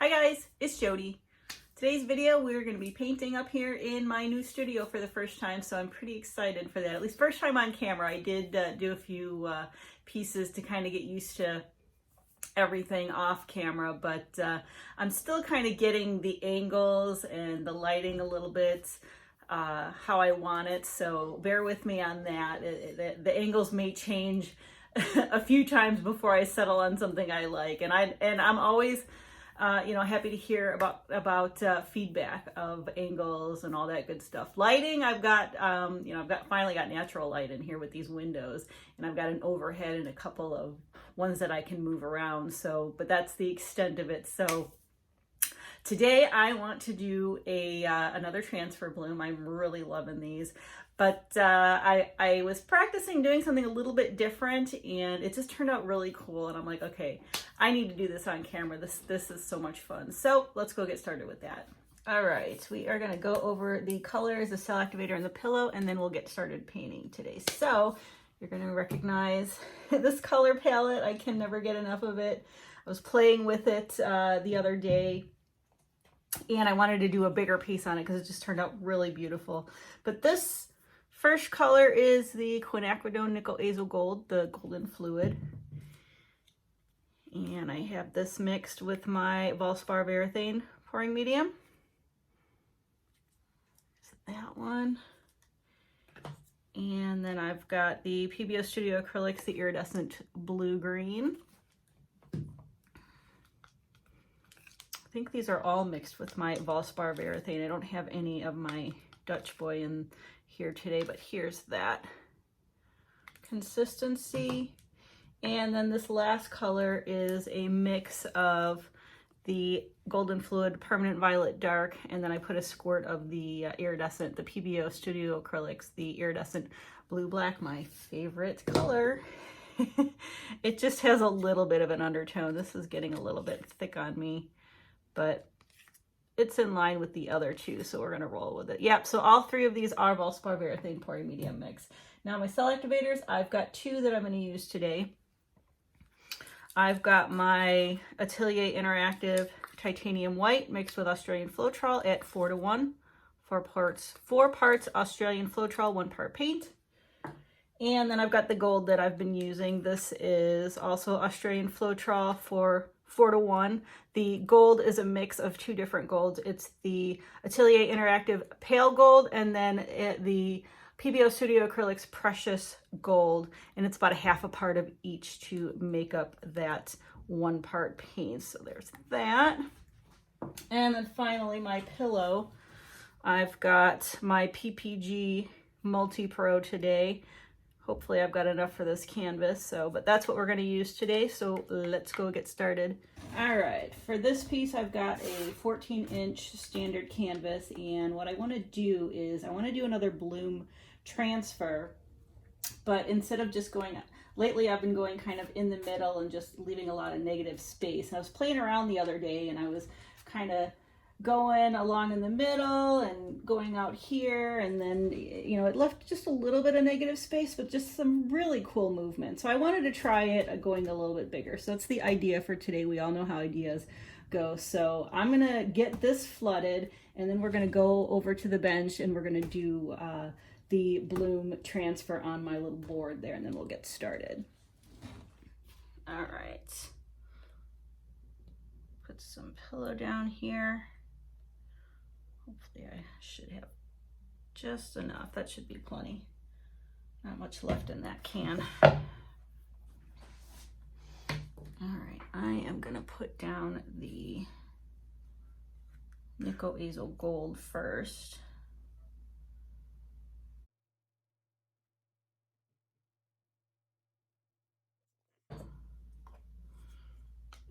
Hi guys, it's Jody. Today's video we're going to be painting up here in my new studio for the first time, so I'm pretty excited for that. At least first time on camera. I did do a few pieces to kind of get used to everything off camera, but I'm still kind of getting the angles and the lighting a little bit how I want it, so bear with me on that. The angles may change a few times before I settle on something I like, and I'm always happy to hear about feedback of angles and all that good stuff. Lighting, I've got finally got natural light in here with these windows, and I've got an overhead and a couple of ones that I can move around. So, but that's the extent of it. So today I want to do another transfer bloom. I'm really loving these. But I was practicing doing something a little bit different, and it just turned out really cool. And I'm like, okay, I need to do this on camera. This is so much fun. So let's go get started with that. All right, we are gonna go over the colors, the cell activator, and the pillow, and then we'll get started painting today. So you're gonna recognize this color palette. I can never get enough of it. I was playing with it the other day, and I wanted to do a bigger piece on it because it just turned out really beautiful. But this first color is the Quinacridone Nickel Azo Gold, the golden fluid. And I have this mixed with my Valspar Varathane pouring medium. That one. And then I've got the PBO Studio Acrylics, the iridescent blue-green. I think these are all mixed with my Valspar Varathane. I don't have any of my Dutch Boy in here today, but here's that consistency. And then this last color is a mix of the golden fluid permanent violet dark, and then I put a squirt of the iridescent, the PBO Studio Acrylics, the iridescent blue black, my favorite color. It just has a little bit of an undertone. This is getting a little bit thick on me, but it's in line with the other two, so we're gonna roll with it. Yep, so all three of these are Valspar Varathane pouring medium mix. Now my cell activators, I've got two that I'm gonna use today. I've got my Atelier Interactive Titanium White mixed with Australian Floetrol at 4:1. 4 parts Australian Floetrol, 1 part paint. And then I've got the gold that I've been using. This is also Australian Floetrol for 4:1. The gold is a mix of two different golds. It's the Atelier Interactive Pale Gold, and then the PBO Studio Acrylics Precious Gold, and it's about a half a part of each to make up that 1 part paint. So there's that. And then finally my pillow. I've got my PPG Multi-Pro today. Hopefully I've got enough for this canvas, but that's what we're going to use today, so let's go get started. All right, for this piece I've got a 14-inch standard canvas, and what I want to do is I want to do another bloom transfer, but instead of just going, lately I've been going kind of in the middle and just leaving a lot of negative space. And I was playing around the other day, and I was kind of going along in the middle and going out here, and then it left just a little bit of negative space, but just some really cool movement. So I wanted to try it going a little bit bigger. So that's the idea for today. We all know how ideas go. So I'm gonna get this flooded, and then we're gonna go over to the bench and we're gonna do the bloom transfer on my little board there, and then we'll get started. All right, put some pillow down here. Hopefully I should have just enough. That should be plenty. Not much left in that can. All right, I am gonna put down the Nickel Azo Gold first.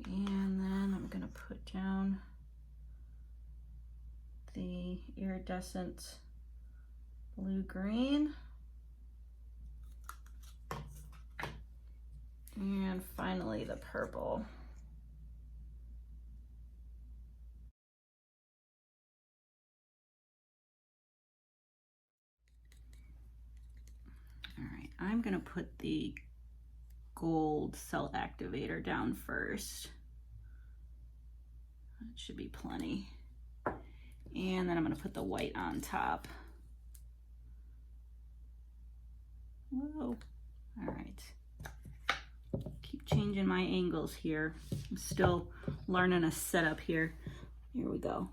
And then I'm gonna put down the iridescent blue-green. And finally the purple. All right, I'm gonna put the gold cell activator down first. That should be plenty. And then I'm going to put the white on top. Whoa. All right. Keep changing my angles here. I'm still learning a setup here. Here we go.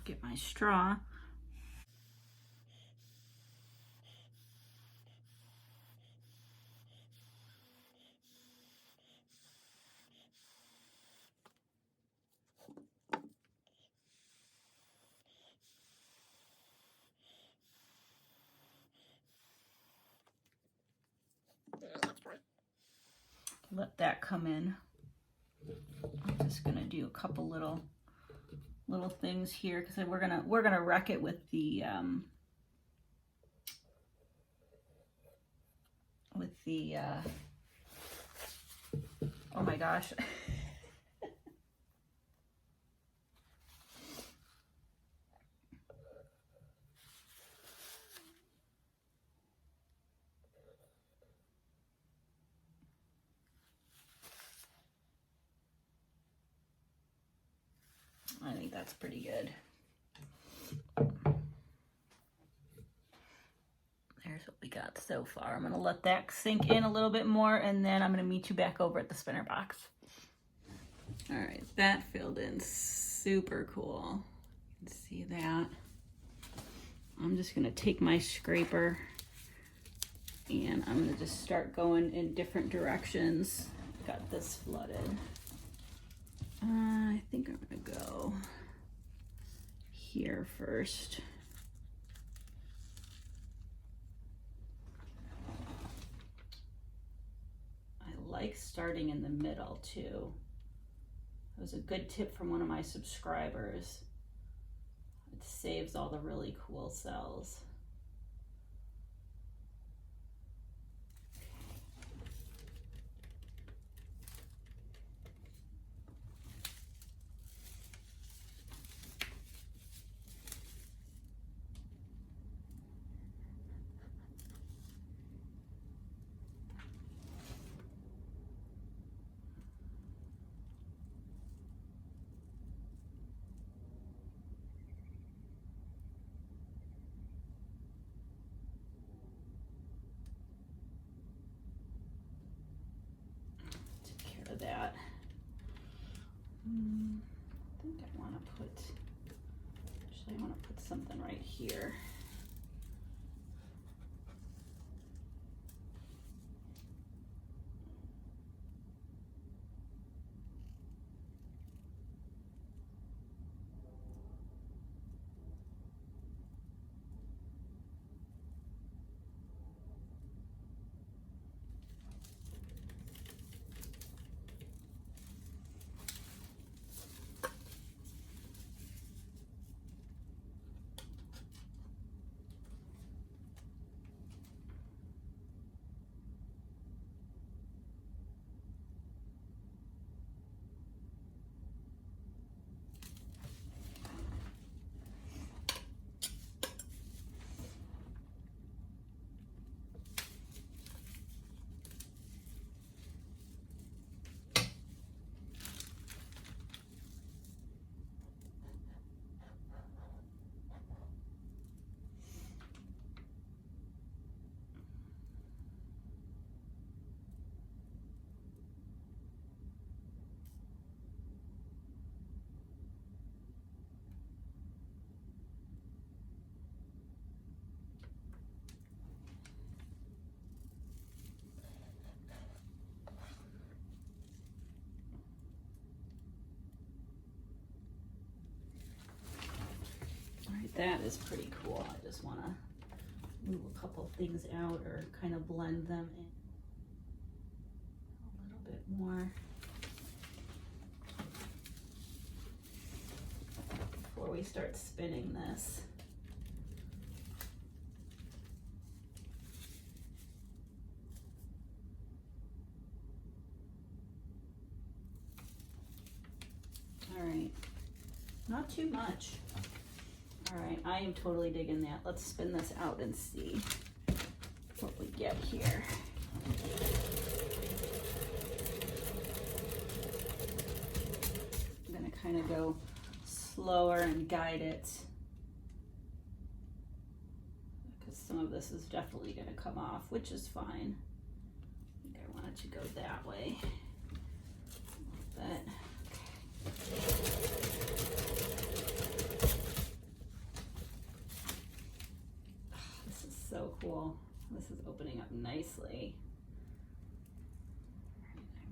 Get my straw. Let that come in. I'm just gonna do a couple little things here because we're gonna wreck it with the oh my gosh. I think that's pretty good. There's what we got so far. I'm gonna let that sink in a little bit more, and then I'm gonna meet you back over at the spinner box. All right, that filled in super cool. You can see that. I'm just gonna take my scraper and I'm gonna just start going in different directions. Got this flooded. I think I'm gonna go here first. I like starting in the middle too. It was a good tip from one of my subscribers. It saves all the really cool cells. That. I think I want to put, actually I want to put something right here. That is pretty cool. I just want to move a couple things out or kind of blend them in a little bit more. before we start spinning this. All right, not too much. All right, I am totally digging that. Let's spin this out and see what we get here. I'm gonna kind of go slower and guide it because some of this is definitely gonna come off, which is fine. I think I want it to go that way. But this is so cool. This is opening up nicely. I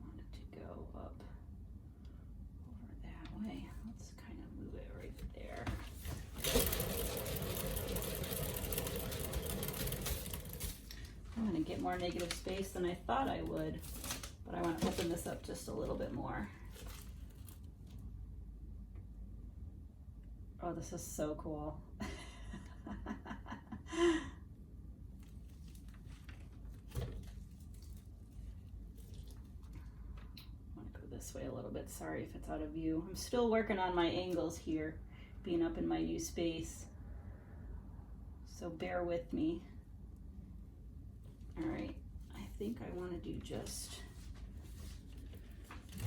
want it to go up over that way. Let's kind of move it right there. I'm going to get more negative space than I thought I would, but I want to open this up just a little bit more. Oh, this is so cool. This way a little bit. Sorry if it's out of view. I'm still working on my angles here, being up in my new space. So bear with me. All right, I think I want to do just, I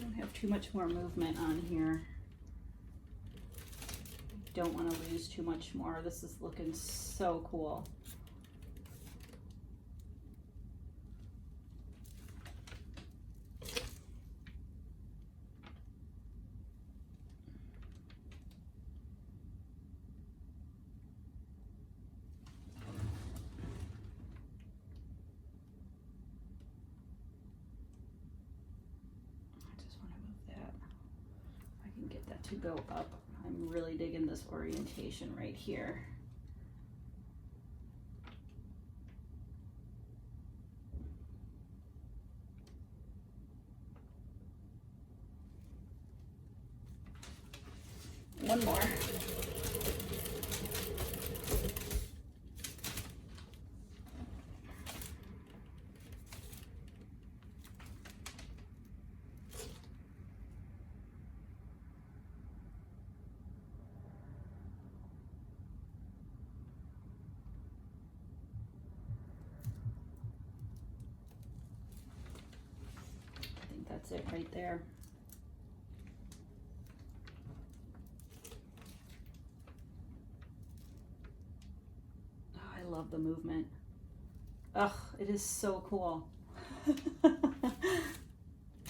don't have too much more movement on here. Don't want to lose too much more. This is looking so cool. To go up. I'm really digging this orientation right here. One more. That's it right there. Oh, I love the movement. Ugh, it is so cool. All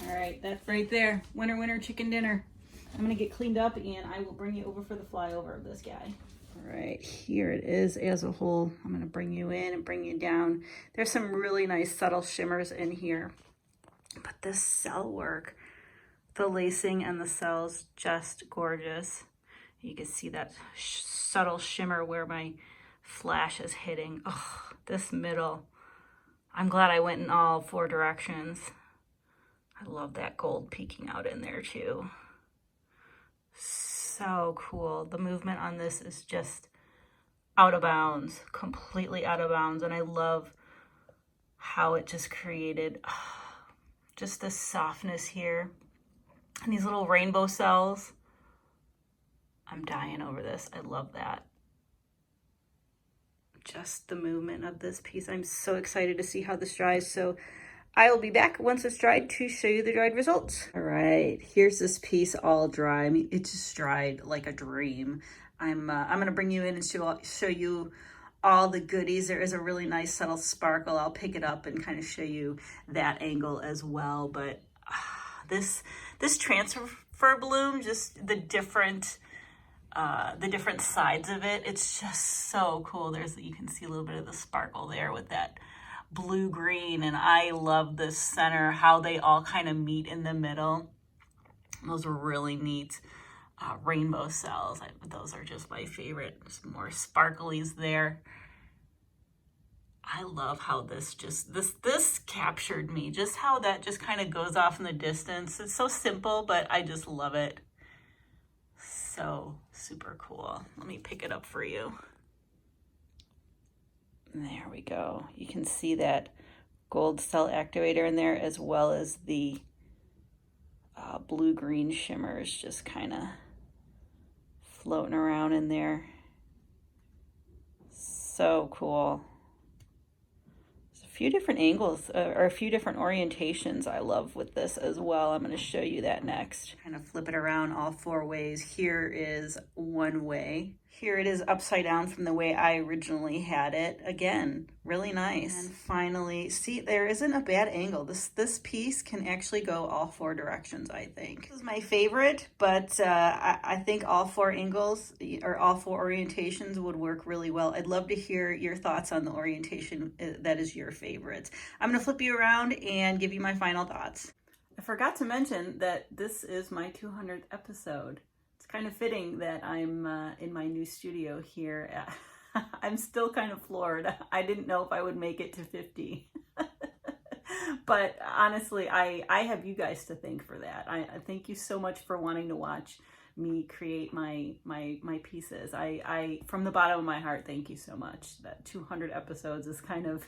right, that's right there. Winner, winner, chicken dinner. I'm gonna get cleaned up and I will bring you over for the flyover of this guy. All right, here it is as a whole. I'm gonna bring you in and bring you down. There's some really nice subtle shimmers in here. But this cell work, the lacing and the cells, just gorgeous. You can see that subtle shimmer where my flash is hitting. Oh, this middle. I'm glad I went in all four directions. I love that gold peeking out in there too. So cool. The movement on this is just out of bounds, completely out of bounds. And I love how it just created just this softness here. And these little rainbow cells. I'm dying over this. I love that. Just the movement of this piece. I'm so excited to see how this dries. So I will be back once it's dried to show you the dried results. All right, here's this piece all dry. I mean, it just dried like a dream. I'm gonna bring you in and show you all the goodies. There is a really nice subtle sparkle. I'll pick it up and kind of show you that angle as well. But this transfer bloom, just the different sides of it, it's just so cool. You can see a little bit of the sparkle there with that blue green, and I love this center, how they all kind of meet in the middle. Those are really neat rainbow cells. Those are just my favorite. Some more sparklies there. I love how this captured me, just how that just kind of goes off in the distance. It's so simple, but I just love it. So super cool. Let me pick it up for you. There we go. You can see that gold cell activator in there, as well as the blue-green shimmers just kind of floating around in there. So cool. There's a few different angles or a few different orientations I love with this as well. I'm going to show you that next. Kind of flip it around all 4 ways. Here is one way. Here it is upside down from the way I originally had it. Again, really nice. And finally, see, there isn't a bad angle. This piece can actually go all 4 directions, I think. This is my favorite, but I think all 4 angles or all 4 orientations would work really well. I'd love to hear your thoughts on the orientation that is your favorite. I'm going to flip you around and give you my final thoughts. I forgot to mention that this is my 200th episode. It's kind of fitting that I'm in my new studio here. I'm still kind of floored. I didn't know if I would make it to 50. But honestly, I have you guys to thank for that. I thank you so much for wanting to watch me create my pieces. I from the bottom of my heart, thank you so much. That 200 episodes is kind of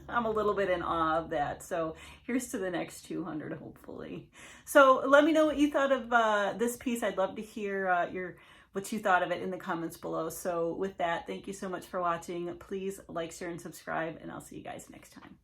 I'm a little bit in awe of that. So here's to the next 200, hopefully. So let me know what you thought of this piece. I'd love to hear what you thought of it in the comments below. So with that, thank you so much for watching. Please like, share, and subscribe, and I'll see you guys next time.